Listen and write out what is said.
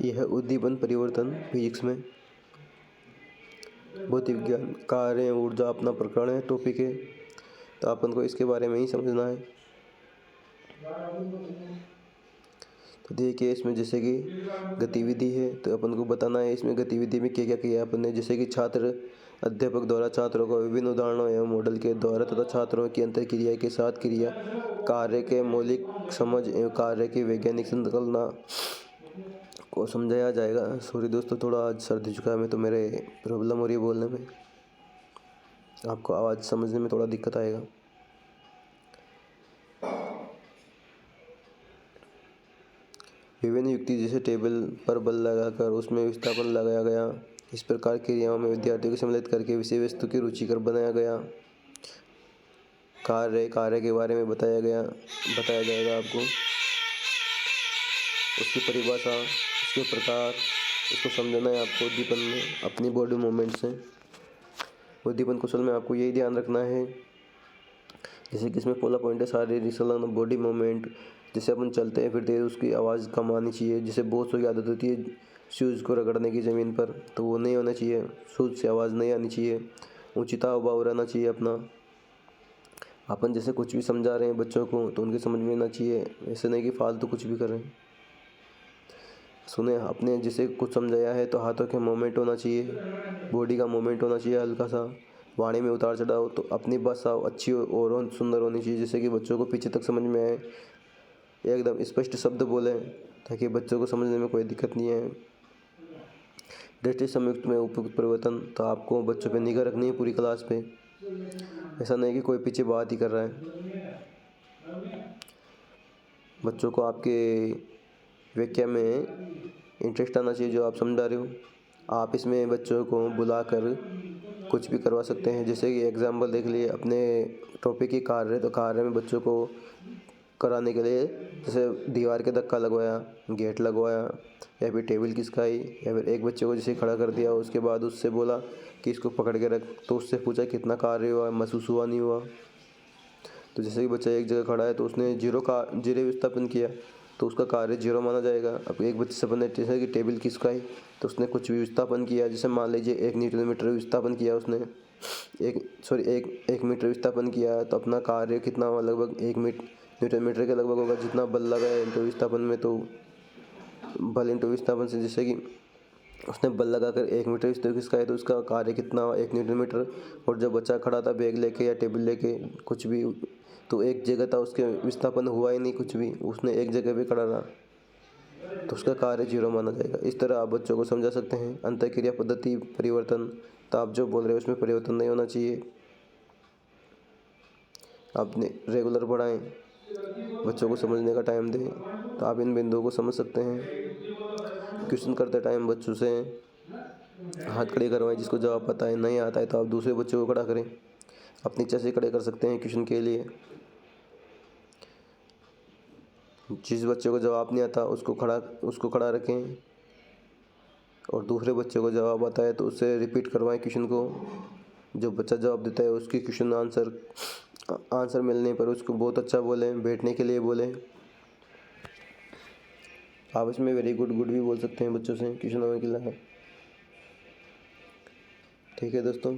यह उद्दीपन परिवर्तन फिजिक्स में भौतिक विज्ञान कार्य ऊर्जा अपना प्रकरण है, टॉपिक है, तो अपन को इसके बारे में ही समझना है। तो देखिए इसमें जैसे कि गतिविधि है, तो अपन को बताना है इसमें गतिविधि में क्या क्या किया अपन ने। जैसे कि छात्र अध्यापक द्वारा छात्रों को विभिन्न उदाहरणों एवं मॉडल के द्वारा तथा छात्रों की अंतर क्रिया के साथ क्रिया कार्य के मौलिक समझ एवं कार्य की वैज्ञानिक संकल्पना को समझाया जाएगा। सॉरी दोस्तों, थोड़ा आज सर्दी जुकाम है तो मेरे प्रॉब्लम हो रही है बोलने में, आपको आवाज़ समझने में थोड़ा दिक्कत आएगा। विभिन्न युक्ति जैसे टेबल पर बल लगाकर उसमें विस्थापन लगाया गया, इस प्रकार की क्रियाओं में विद्यार्थियों को सम्मिलित करके विषय वस्तु की रुचिकर बनाया गया। कार्य के बारे में बताया जाएगा आपको, उसकी परिभाषा, उसके प्रकार, उसको समझना है आपको उद्दीपन में अपनी बॉडी मूवमेंट से। उद्दीपन कौशल में आपको यही ध्यान रखना है, जैसे कि इसमें पहला पॉइंट है शारीरिक संलग्न बॉडी मूवमेंट। जैसे अपन चलते हैं फिरते हैं उसकी आवाज़ कम आनी चाहिए। जैसे बहुत सौ की आदत होती है शूज़ को रगड़ने की ज़मीन पर, तो वो नहीं होना चाहिए, शूज़ से आवाज़ नहीं आनी चाहिए, उचिता भाव रहना चाहिए अपना। अपन जैसे कुछ भी समझा रहे हैं बच्चों को तो उनके समझ में आना चाहिए, ऐसे नहीं कि फालतू कुछ भी करें। सुने, आपने जैसे कुछ समझाया है तो हाथों के मूवमेंट होना चाहिए, बॉडी का मूवमेंट होना चाहिए हल्का सा। वाणी में उतार चढ़ाव, तो अपनी भाषा अच्छी और सुंदर होनी चाहिए, जैसे कि बच्चों को पीछे तक समझ में आए, एकदम स्पष्ट शब्द बोलें ताकि बच्चों को समझने में कोई दिक्कत नहीं है। दृष्टि संयुक्त में उपयुक्त परिवर्तन, तो आपको बच्चों पे निगाह रखनी है पूरी क्लास पे, ऐसा नहीं कि कोई पीछे बात ही कर रहा है। बच्चों को आपके व्याख्या में इंटरेस्ट आना चाहिए जो आप समझा रहे हो। आप इसमें बच्चों को बुलाकर कुछ भी करवा सकते हैं, जैसे कि एग्जाम्पल देख लिए अपने टॉपिक की कार्य, तो कार्य में बच्चों को कराने के लिए जैसे दीवार के धक्का लगवाया, गेट लगवाया, या फिर टेबल खिसकाई, या फिर एक बच्चे को जैसे खड़ा कर दिया, उसके बाद उससे बोला कि इसको पकड़ के रख, तो उससे पूछा कितना कार्य हुआ, महसूस हुआ नहीं हुआ। तो जैसे कि बच्चा एक जगह खड़ा है तो उसने जीरो विस्थापन किया तो उसका कार्य जीरो माना जाएगा। अब एक बच्चे से अपने जैसे कि टेबल खिसकाई तो उसने कुछ भी विस्थापन किया, जैसे मान लीजिए 1 न्यूटन मीटर विस्थापन किया उसने, एक मीटर विस्थापन किया, तो अपना कार्य कितना हुआ, लगभग 1 न्यूटन मीटर के लगभग होगा, जितना बल लगा है इंटू विस्थापन में, तो बल इंटू विस्थापन से जैसे कि उसने बल लगाकर 1 मीटर विस्थापन खिसकाया तो उसका कार्य कितना हुआ, 1 न्यूटन मीटर। और जब बच्चा खड़ा था बैग लेके या टेबल लेके कुछ भी, तो एक जगह था, उसके विस्थापन हुआ ही नहीं कुछ भी, उसने एक जगह पे खड़ा रहा, तो उसका कार्य जीरो माना जाएगा। इस तरह आप बच्चों को समझा सकते हैं। अंतःक्रिया पद्धति परिवर्तन, तो आप जो बोल रहे हो उसमें परिवर्तन नहीं होना चाहिए, आपने रेगुलर पढ़ाएं, बच्चों को समझने का टाइम दें, तो आप इन बिंदुओं को समझ सकते हैं। क्वेश्चन करते टाइम बच्चों से हाथ खड़े करवाएं, जिसको जवाब पता है, नहीं आता है तो आप दूसरे बच्चों को खड़ा करें, अपनी इच्छा से खड़े कर सकते हैं क्वेश्चन के लिए। जिस बच्चे को जवाब नहीं आता उसको खड़ा रखें, और दूसरे बच्चे को जवाब आता है तो उससे रिपीट करवाएं क्वेश्चन को। जो बच्चा जवाब देता है उसकी क्वेश्चन आंसर मिलने पर उसको बहुत अच्छा बोलें, बैठने के लिए बोलें। आप इसमें वेरी गुड भी बोल सकते हैं बच्चों से क्वेश्चन होने के लिए। ठीक है दोस्तों।